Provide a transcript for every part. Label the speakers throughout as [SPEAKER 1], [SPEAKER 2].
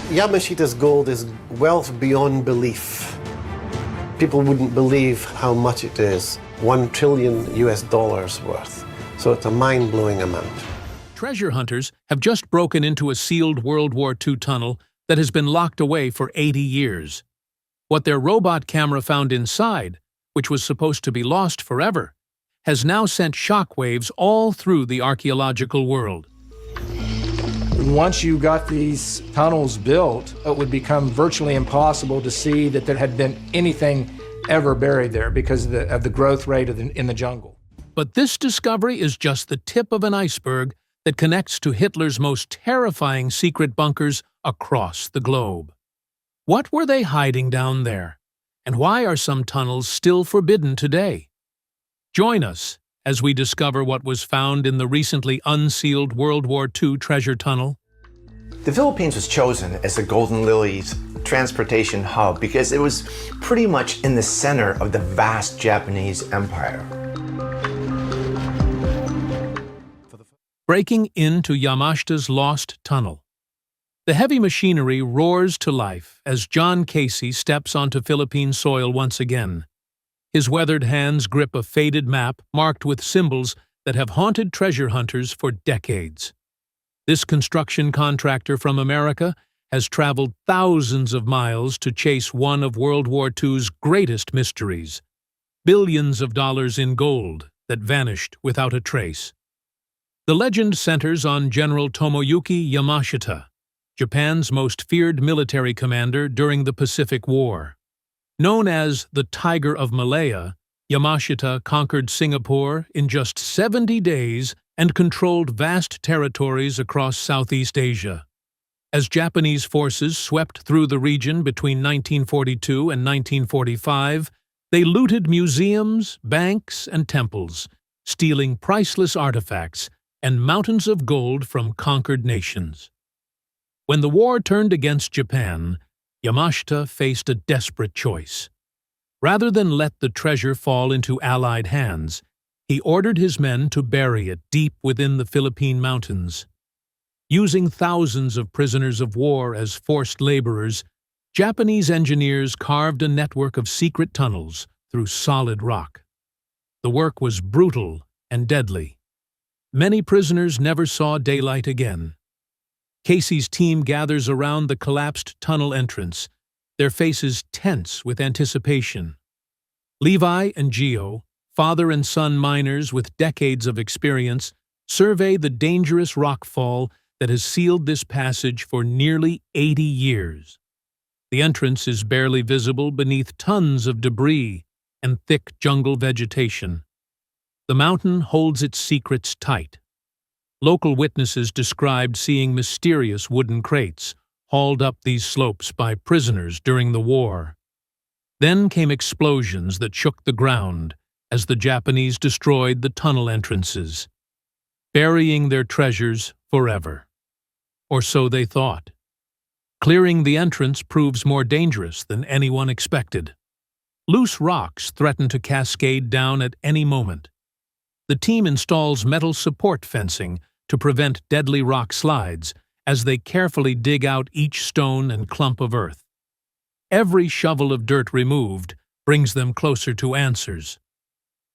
[SPEAKER 1] Yamashita's gold is wealth beyond belief. People wouldn't believe how much it is. $1 trillion worth. So it's a mind-blowing amount.
[SPEAKER 2] Treasure hunters have just broken into a sealed World War II tunnel that has been locked away for 80 years. What their robot camera found inside, which was supposed to be lost forever, has now sent shockwaves all through the archaeological world.
[SPEAKER 3] Once you got these tunnels built, it would become virtually impossible to see that there had been anything ever buried there because of the growth rate in the jungle.
[SPEAKER 2] But this discovery is just the tip of an iceberg that connects to Hitler's most terrifying secret bunkers across the globe. What were they hiding down there? And why are some tunnels still forbidden today? Join us as we discover what was found in the recently unsealed World War II treasure tunnel.
[SPEAKER 4] The Philippines was chosen as the Golden Lily's transportation hub because it was pretty much in the center of the vast Japanese empire.
[SPEAKER 2] Breaking into Yamashita's lost tunnel. The heavy machinery roars to life as John Casey steps onto Philippine soil once again. His weathered hands grip a faded map marked with symbols that have haunted treasure hunters for decades. This construction contractor from America has traveled thousands of miles to chase one of World War II's greatest mysteries: billions of dollars in gold that vanished without a trace. The legend centers on General Tomoyuki Yamashita, Japan's most feared military commander during the Pacific War. Known as the Tiger of Malaya, Yamashita conquered Singapore in just 70 days and controlled vast territories across Southeast Asia. As Japanese forces swept through the region between 1942 and 1945, they looted museums, banks, and temples, stealing priceless artifacts and mountains of gold from conquered nations. When the war turned against Japan, Yamashita faced a desperate choice. Rather than let the treasure fall into Allied hands, he ordered his men to bury it deep within the Philippine mountains. Using thousands of prisoners of war as forced laborers, Japanese engineers carved a network of secret tunnels through solid rock. The work was brutal and deadly. Many prisoners never saw daylight again. Casey's team gathers around the collapsed tunnel entrance, their faces tense with anticipation. Levi and Gio, father and son miners with decades of experience, survey the dangerous rockfall that has sealed this passage for nearly 80 years. The entrance is barely visible beneath tons of debris and thick jungle vegetation. The mountain holds its secrets tight. Local witnesses described seeing mysterious wooden crates hauled up these slopes by prisoners during the war. Then came explosions that shook the ground as the Japanese destroyed the tunnel entrances, burying their treasures forever. Or so they thought. Clearing the entrance proves more dangerous than anyone expected. Loose rocks threaten to cascade down at any moment. The team installs metal support fencing to prevent deadly rock slides as they carefully dig out each stone and clump of earth. Every shovel of dirt removed brings them closer to answers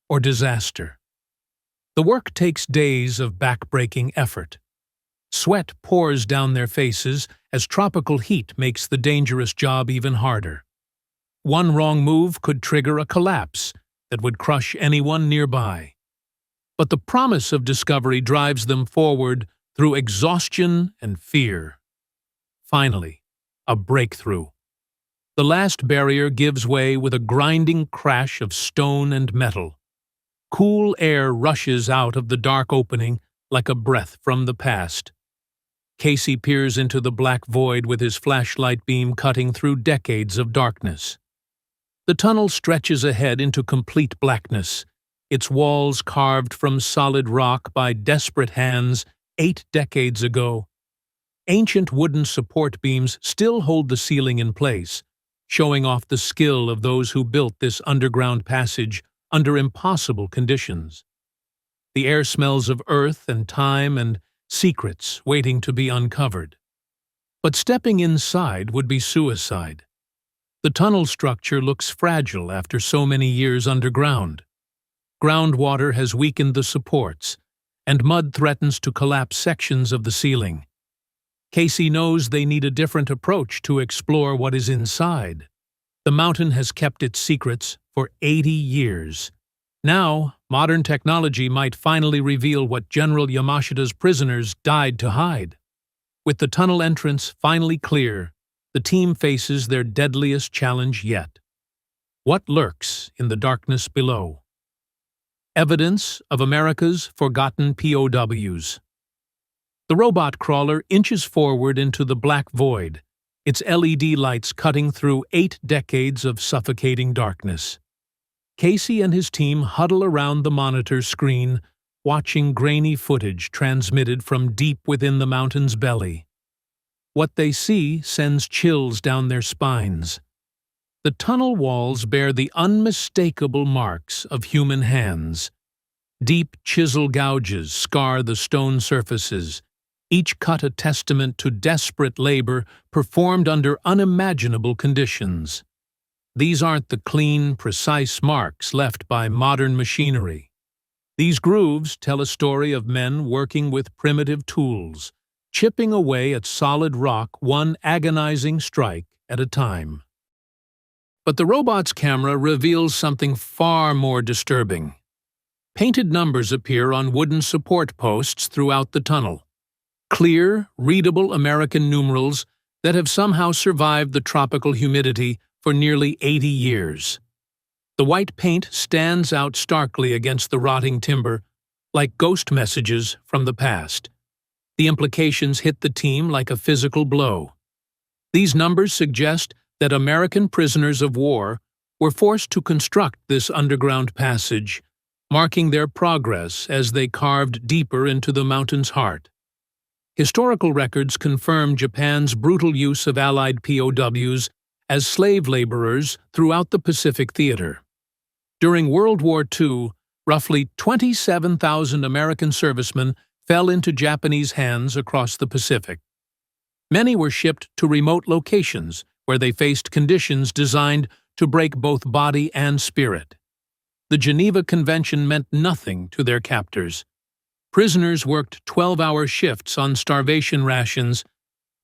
[SPEAKER 2] or disaster. The work takes days of back-breaking effort. Sweat pours down their faces as tropical heat makes the dangerous job even harder. One wrong move could trigger a collapse that would crush anyone nearby. But the promise of discovery drives them forward through exhaustion and fear. Finally, a breakthrough. The last barrier gives way with a grinding crash of stone and metal. Cool air rushes out of the dark opening like a breath from the past. Casey peers into the black void with his flashlight beam cutting through decades of darkness. The tunnel stretches ahead into complete blackness, its walls carved from solid rock by desperate hands 8 decades ago. Ancient wooden support beams still hold the ceiling in place, showing off the skill of those who built this underground passage under impossible conditions. The air smells of earth and time and secrets waiting to be uncovered. But stepping inside would be suicide. The tunnel structure looks fragile after so many years underground. Groundwater has weakened the supports, and mud threatens to collapse sections of the ceiling. Casey knows they need a different approach to explore what is inside. The mountain has kept its secrets for 80 years. Now, modern technology might finally reveal what General Yamashita's prisoners died to hide. With the tunnel entrance finally clear, the team faces their deadliest challenge yet. What lurks in the darkness below? Evidence of America's forgotten POWs. The robot crawler inches forward into the black void, its LED lights cutting through 8 decades of suffocating darkness. Casey and his team huddle around the monitor screen, watching grainy footage transmitted from deep within the mountain's belly. What they see sends chills down their spines. The tunnel walls bear the unmistakable marks of human hands. Deep chisel gouges scar the stone surfaces, each cut a testament to desperate labor performed under unimaginable conditions. These aren't the clean, precise marks left by modern machinery. These grooves tell a story of men working with primitive tools, chipping away at solid rock one agonizing strike at a time. But the robot's camera reveals something far more disturbing. Painted numbers appear on wooden support posts throughout the tunnel. Clear, readable American numerals that have somehow survived the tropical humidity for nearly 80 years. The white paint stands out starkly against the rotting timber, like ghost messages from the past. The implications hit the team like a physical blow. These numbers suggest that American prisoners of war were forced to construct this underground passage, marking their progress as they carved deeper into the mountain's heart. Historical records confirm Japan's brutal use of Allied POWs as slave laborers throughout the Pacific Theater. During World War II, roughly 27,000 American servicemen fell into Japanese hands across the Pacific. Many were shipped to remote locations where they faced conditions designed to break both body and spirit. The Geneva Convention meant nothing to their captors. Prisoners worked 12-hour shifts on starvation rations,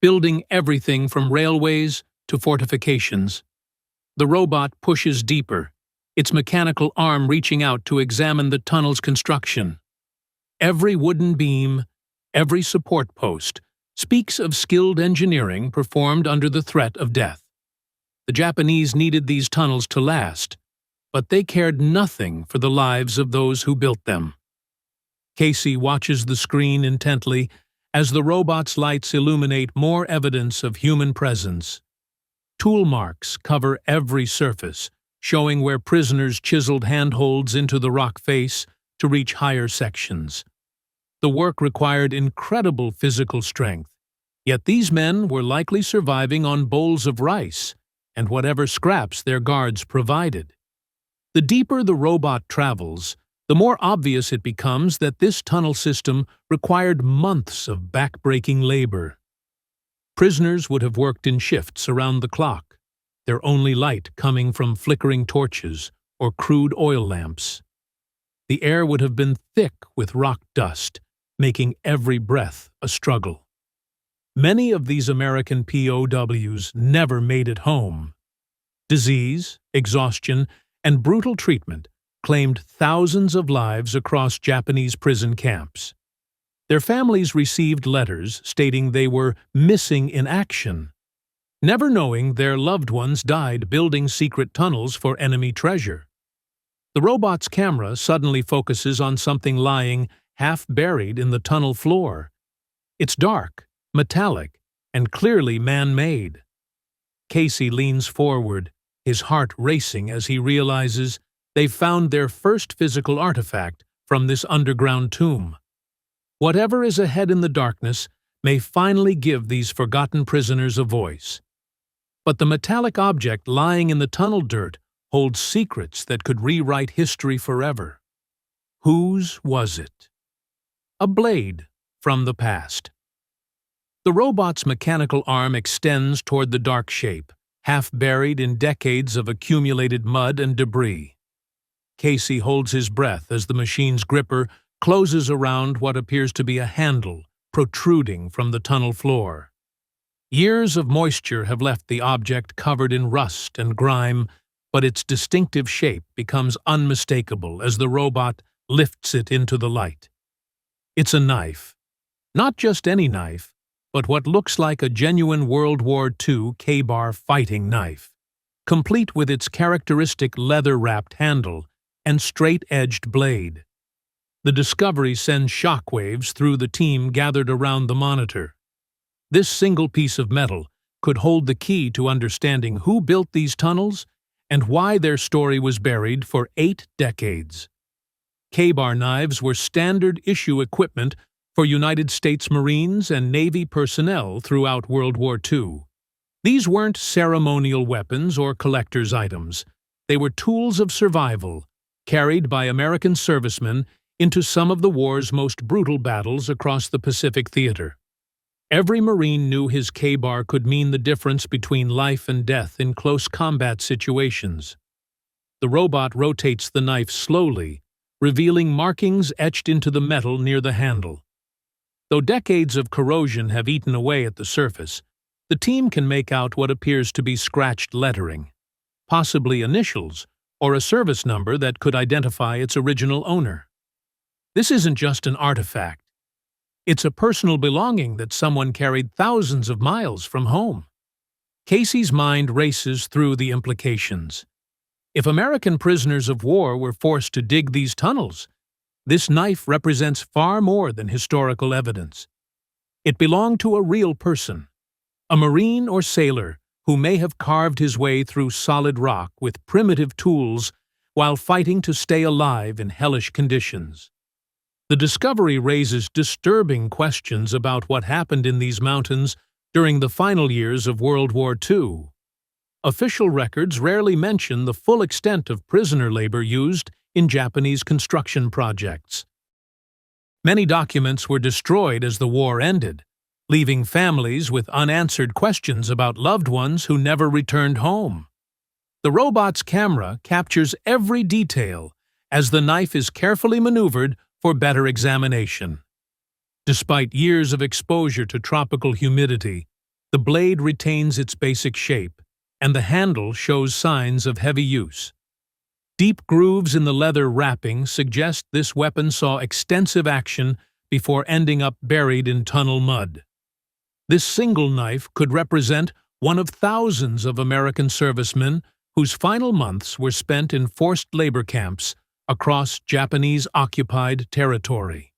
[SPEAKER 2] building everything from railways to fortifications. The robot pushes deeper, its mechanical arm reaching out to examine the tunnel's construction. Every wooden beam, every support post, speaks of skilled engineering performed under the threat of death. The Japanese needed these tunnels to last, but they cared nothing for the lives of those who built them. Casey watches the screen intently as the robot's lights illuminate more evidence of human presence. Tool marks cover every surface, showing where prisoners chiseled handholds into the rock face to reach higher sections. The work required incredible physical strength, yet these men were likely surviving on bowls of rice and whatever scraps their guards provided. The deeper the robot travels, the more obvious it becomes that this tunnel system required months of back-breaking labor. Prisoners would have worked in shifts around the clock, their only light coming from flickering torches or crude oil lamps. The air would have been thick with rock dust, making every breath a struggle. Many of these American POWs never made it home. Disease, exhaustion, and brutal treatment claimed thousands of lives across Japanese prison camps. Their families received letters stating they were missing in action, never knowing their loved ones died building secret tunnels for enemy treasure. The robot's camera suddenly focuses on something lying half-buried in the tunnel floor. It's dark, metallic, and clearly man-made. Casey leans forward, his heart racing as he realizes they've found their first physical artifact from this underground tomb. Whatever is ahead in the darkness may finally give these forgotten prisoners a voice. But the metallic object lying in the tunnel dirt holds secrets that could rewrite history forever. Whose was it? A blade from the past. The robot's mechanical arm extends toward the dark shape, half buried in decades of accumulated mud and debris. Casey holds his breath as the machine's gripper closes around what appears to be a handle protruding from the tunnel floor. Years of moisture have left the object covered in rust and grime, but its distinctive shape becomes unmistakable as the robot lifts it into the light. It's a knife. Not just any knife, but what looks like a genuine World War II K-bar fighting knife, complete with its characteristic leather-wrapped handle and straight-edged blade. The discovery sends shockwaves through the team gathered around the monitor. This single piece of metal could hold the key to understanding who built these tunnels and why their story was buried for 8 decades. K-bar knives were standard-issue equipment for United States Marines and Navy personnel throughout World War II. These weren't ceremonial weapons or collector's items. They were tools of survival, carried by American servicemen into some of the war's most brutal battles across the Pacific theater. Every Marine knew his K-bar could mean the difference between life and death in close combat situations. The robot rotates the knife slowly, revealing markings etched into the metal near the handle. Though decades of corrosion have eaten away at the surface, the team can make out what appears to be scratched lettering, possibly initials or a service number that could identify its original owner. This isn't just an artifact. It's a personal belonging that someone carried thousands of miles from home. Casey's mind races through the implications. If American prisoners of war were forced to dig these tunnels, this knife represents far more than historical evidence. It belonged to a real person, a Marine or sailor who may have carved his way through solid rock with primitive tools while fighting to stay alive in hellish conditions. The discovery raises disturbing questions about what happened in these mountains during the final years of World War II. Official records rarely mention the full extent of prisoner labor used in Japanese construction projects. Many documents were destroyed as the war ended, leaving families with unanswered questions about loved ones who never returned home. The robot's camera captures every detail as the knife is carefully maneuvered for better examination. Despite years of exposure to tropical humidity, the blade retains its basic shape, and the handle shows signs of heavy use. Deep grooves in the leather wrapping suggest this weapon saw extensive action before ending up buried in tunnel mud. This single knife could represent one of thousands of American servicemen whose final months were spent in forced labor camps across Japanese-occupied territory.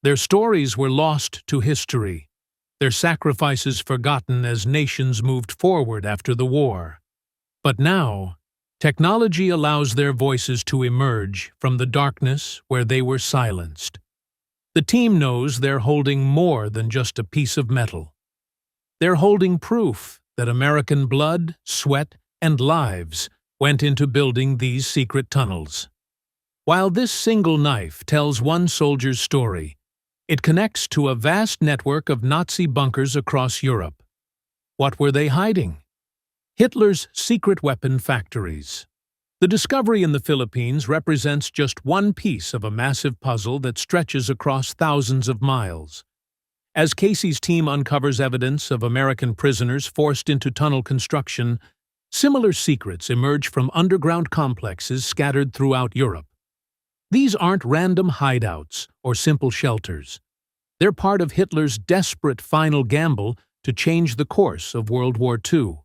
[SPEAKER 2] Their stories were lost to history, their sacrifices forgotten as nations moved forward after the war. But now, technology allows their voices to emerge from the darkness where they were silenced. The team knows they're holding more than just a piece of metal. They're holding proof that American blood, sweat, and lives went into building these secret tunnels. While this single knife tells one soldier's story, it connects to a vast network of Nazi bunkers across Europe. What were they hiding? Hitler's secret weapon factories. The discovery in the Philippines represents just one piece of a massive puzzle that stretches across thousands of miles. As Casey's team uncovers evidence of American prisoners forced into tunnel construction, similar secrets emerge from underground complexes scattered throughout Europe. These aren't random hideouts or simple shelters. They're part of Hitler's desperate final gamble to change the course of World War II.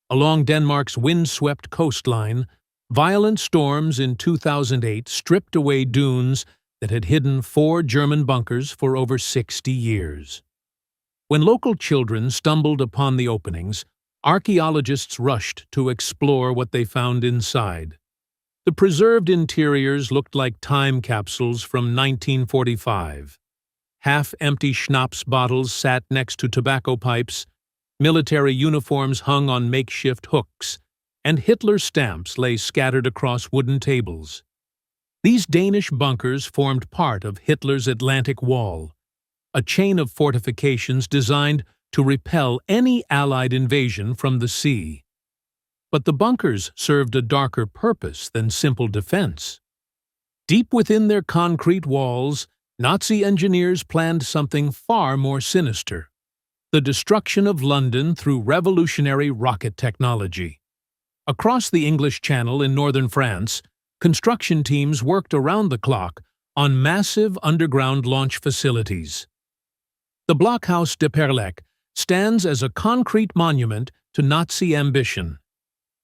[SPEAKER 2] Along Denmark's wind-swept coastline, violent storms in 2008 stripped away dunes that had hidden 4 German bunkers for over 60 years. When local children stumbled upon the openings, archaeologists rushed to explore what they found inside. The preserved interiors looked like time capsules from 1945. Half-empty schnapps bottles sat next to tobacco pipes, military uniforms hung on makeshift hooks, and Hitler stamps lay scattered across wooden tables. These Danish bunkers formed part of Hitler's Atlantic Wall, a chain of fortifications designed to repel any Allied invasion from the sea. But the bunkers served a darker purpose than simple defense. Deep within their concrete walls, Nazi engineers planned something far more sinister: the destruction of London through revolutionary rocket technology. Across the English Channel in northern France, construction teams worked around the clock on massive underground launch facilities. The Blockhaus de Perlec stands as a concrete monument to Nazi ambition.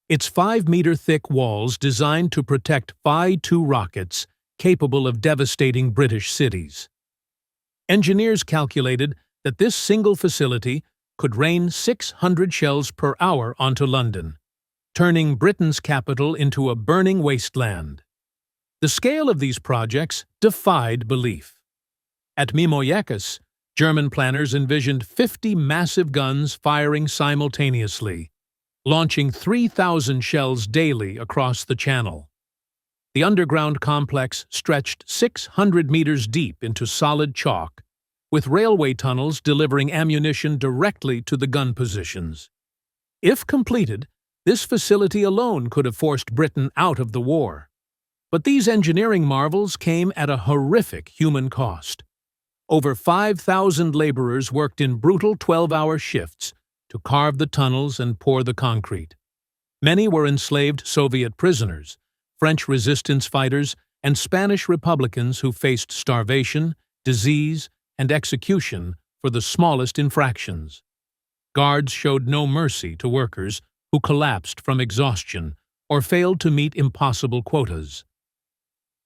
[SPEAKER 2] Its 5-meter-thick walls designed to protect Phi-2 rockets capable of devastating British cities. Engineers calculated that this single facility could rain 600 shells per hour onto London, turning Britain's capital into a burning wasteland. The scale of these projects defied belief. At Mimoyekis, German planners envisioned 50 massive guns firing simultaneously, launching 3,000 shells daily across the channel. The underground complex stretched 600 meters deep into solid chalk, with railway tunnels delivering ammunition directly to the gun positions. If completed, this facility alone could have forced Britain out of the war. But these engineering marvels came at a horrific human cost. Over 5,000 laborers worked in brutal 12-hour shifts to carve the tunnels and pour the concrete. Many were enslaved Soviet prisoners, French resistance fighters, and Spanish Republicans who faced starvation, disease, and execution for the smallest infractions. Guards showed no mercy to workers who collapsed from exhaustion or failed to meet impossible quotas.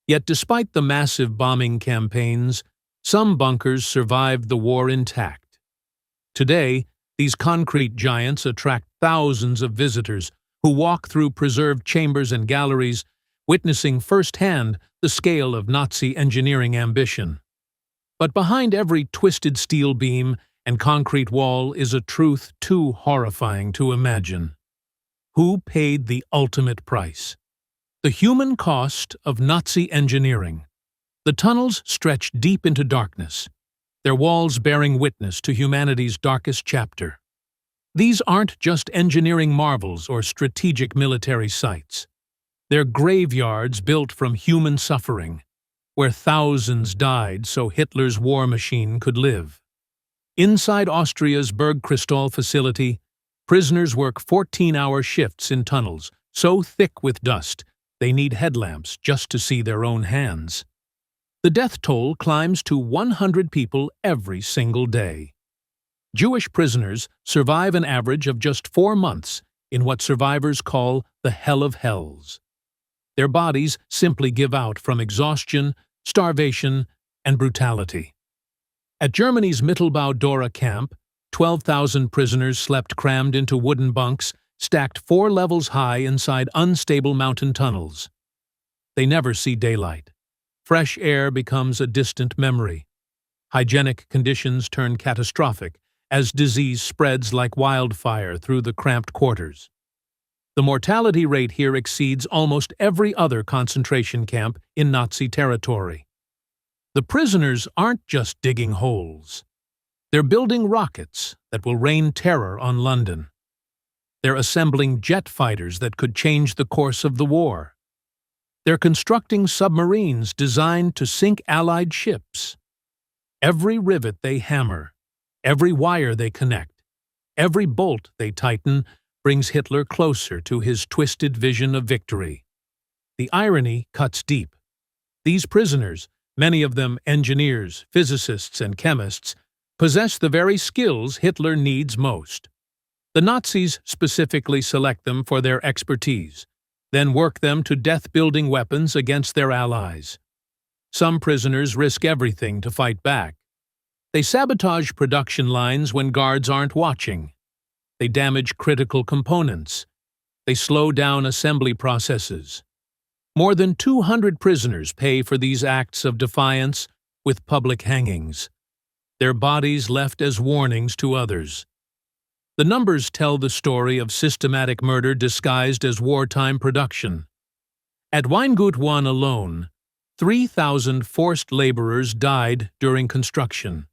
[SPEAKER 2] Yet despite the massive bombing campaigns, some bunkers survived the war intact. Today, these concrete giants attract thousands of visitors who walk through preserved chambers and galleries, witnessing firsthand the scale of Nazi engineering ambition. But behind every twisted steel beam and concrete wall is a truth too horrifying to imagine. Who paid the ultimate price? The human cost of Nazi engineering. The tunnels stretched deep into darkness, their walls bearing witness to humanity's darkest chapter. These aren't just engineering marvels or strategic military sites. They're graveyards built from human suffering, where thousands died so Hitler's war machine could live. Inside Austria's Bergkristall facility, prisoners work 14-hour shifts in tunnels so thick with dust they need headlamps just to see their own hands. The death toll climbs to 100 people every single day. Jewish prisoners survive an average of just 4 months in what survivors call the Hell of Hells. Their bodies simply give out from exhaustion, starvation, and brutality. At Germany's Mittelbau-Dora camp, 12,000 prisoners slept crammed into wooden bunks stacked 4 levels high inside unstable mountain tunnels. They never see daylight. Fresh air becomes a distant memory. Hygienic conditions turn catastrophic as disease spreads like wildfire through the cramped quarters. The mortality rate here exceeds almost every other concentration camp in Nazi territory. The prisoners aren't just digging holes. They're building rockets that will rain terror on London. They're assembling jet fighters that could change the course of the war. They're constructing submarines designed to sink Allied ships. Every rivet they hammer, every wire they connect, every bolt they tighten brings Hitler closer to his twisted vision of victory. The irony cuts deep. These prisoners, many of them engineers, physicists, and chemists, possess the very skills Hitler needs most. The Nazis specifically select them for their expertise, then work them to death-building weapons against their allies. Some prisoners risk everything to fight back. They sabotage production lines when guards aren't watching. They damage critical components. They slow down assembly processes. More than 200 prisoners pay for these acts of defiance with public hangings, their bodies left as warnings to others. The numbers tell the story of systematic murder disguised as wartime production. At WWII alone, 3,000 forced laborers died during construction.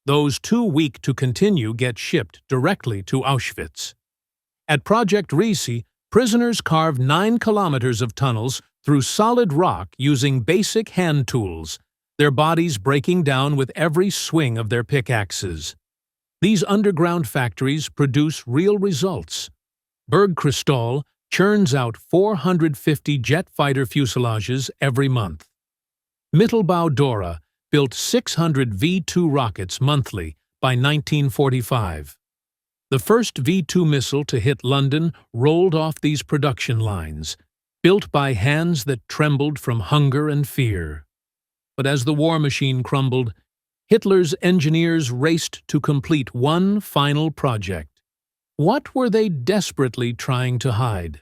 [SPEAKER 2] Those too weak to continue get shipped directly to Auschwitz. At Project WWII, prisoners carved 9 kilometers of tunnels through solid rock using basic hand tools, their bodies breaking down with every swing of their pickaxes. These underground factories produce real results. Bergkristall churns out 450 jet fighter fuselages every month. Mittelbau Dora built 600 V-2 rockets monthly by 1945. The first V-2 missile to hit London rolled off these production lines, built by hands that trembled from hunger and fear. But as the war machine crumbled, Hitler's engineers raced to complete one final project. What were they desperately trying to hide?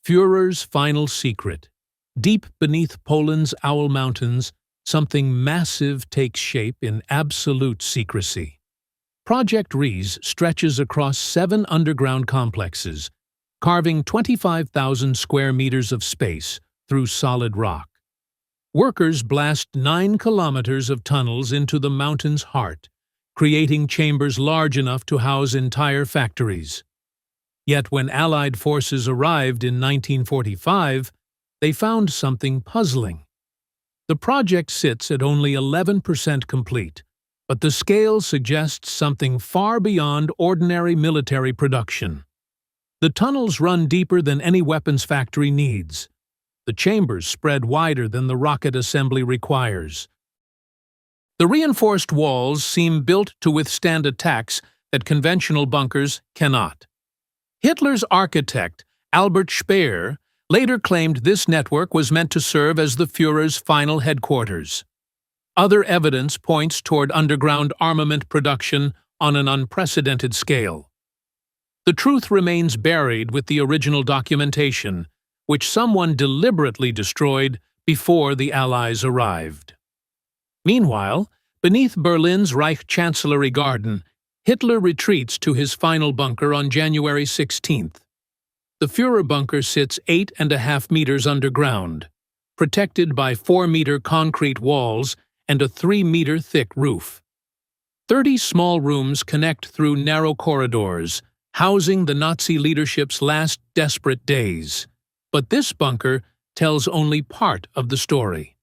[SPEAKER 2] Führer's final secret. Deep beneath Poland's Owl Mountains, something massive takes shape in absolute secrecy. Project WWII stretches across 7 underground complexes, carving 25,000 square meters of space through solid rock. Workers blast 9 kilometers of tunnels into the mountain's heart, creating chambers large enough to house entire factories. Yet when Allied forces arrived in 1945, they found something puzzling. The project sits at only 11% complete, but the scale suggests something far beyond ordinary military production. The tunnels run deeper than any weapons factory needs. The chambers spread wider than the rocket assembly requires. The reinforced walls seem built to withstand attacks that conventional bunkers cannot. Hitler's architect, Albert Speer, later claimed this network was meant to serve as the Führer's final headquarters. Other evidence points toward underground armament production on an unprecedented scale. The truth remains buried with the original documentation, which someone deliberately destroyed before the Allies arrived. Meanwhile, beneath Berlin's Reich Chancellery Garden, Hitler retreats to his final bunker on January 16th. The Führer bunker sits 8.5 meters underground, protected by 4-meter concrete walls and a 3-meter thick roof. 30 small rooms connect through narrow corridors, housing the Nazi leadership's last desperate days. But this bunker tells only part of the story.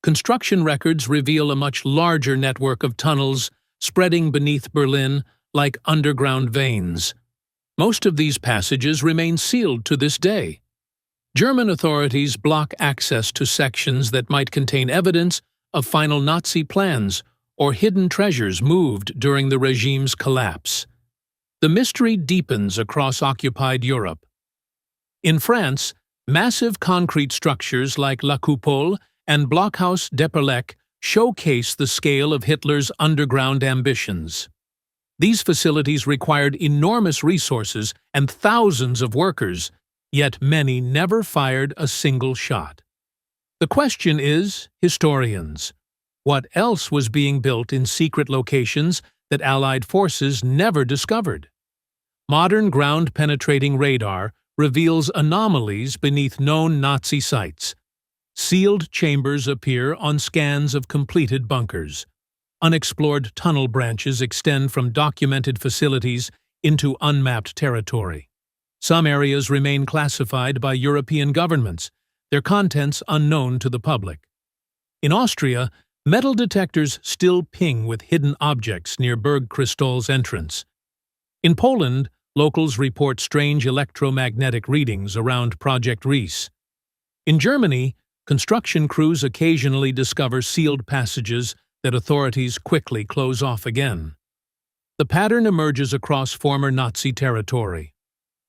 [SPEAKER 2] Construction records reveal a much larger network of tunnels spreading beneath Berlin like underground veins. Most of these passages remain sealed to this day. German authorities block access to sections that might contain evidence of final Nazi plans or hidden treasures moved during the regime's collapse. The mystery deepens across occupied Europe. In France, massive concrete structures like La Coupole and Blockhaus d'Eperlec showcase the scale of Hitler's underground ambitions. These facilities required enormous resources and thousands of workers, yet many never fired a single shot. The question is, historians, what else was being built in secret locations that Allied forces never discovered? Modern ground-penetrating radar reveals anomalies beneath known Nazi sites. Sealed chambers appear on scans of completed bunkers. Unexplored tunnel branches extend from documented facilities into unmapped territory. Some areas remain classified by European governments, their contents unknown to the public. In Austria, metal detectors still ping with hidden objects near Bergkristall's entrance. In Poland, locals report strange electromagnetic readings around Project WWII. In Germany, construction crews occasionally discover sealed passages that authorities quickly close off again. The pattern emerges across former Nazi territory.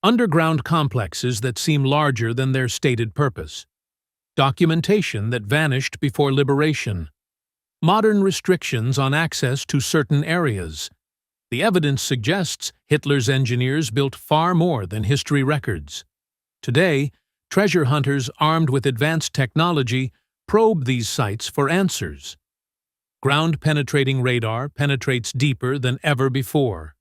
[SPEAKER 2] Underground complexes that seem larger than their stated purpose. Documentation that vanished before liberation. Modern restrictions on access to certain areas. The evidence suggests Hitler's engineers built far more than history records. Today, treasure hunters armed with advanced technology probe these sites for answers. Ground-penetrating radar penetrates deeper than ever before.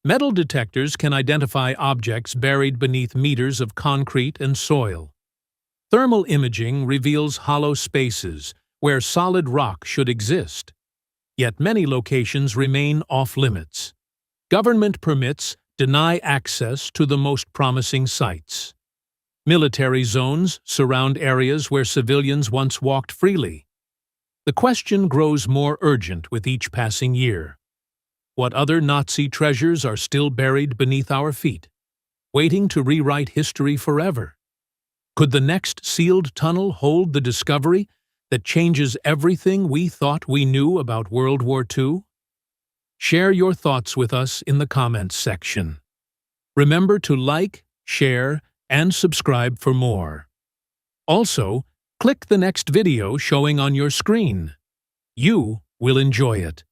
[SPEAKER 2] Metal detectors can identify objects buried beneath meters of concrete and soil. Thermal imaging reveals hollow spaces where solid rock should exist. yet many locations remain off-limits. Government permits deny access to the most promising sites. Military zones surround areas where civilians once walked freely. The question grows more urgent with each passing year. What other Nazi treasures are still buried beneath our feet, waiting to rewrite history forever? Could the next sealed tunnel hold the discovery that changes everything we thought we knew about World War II? Share your thoughts with us in the comments section. Remember to like, share, and subscribe for more. Also, click the next video showing on your screen. You will enjoy it.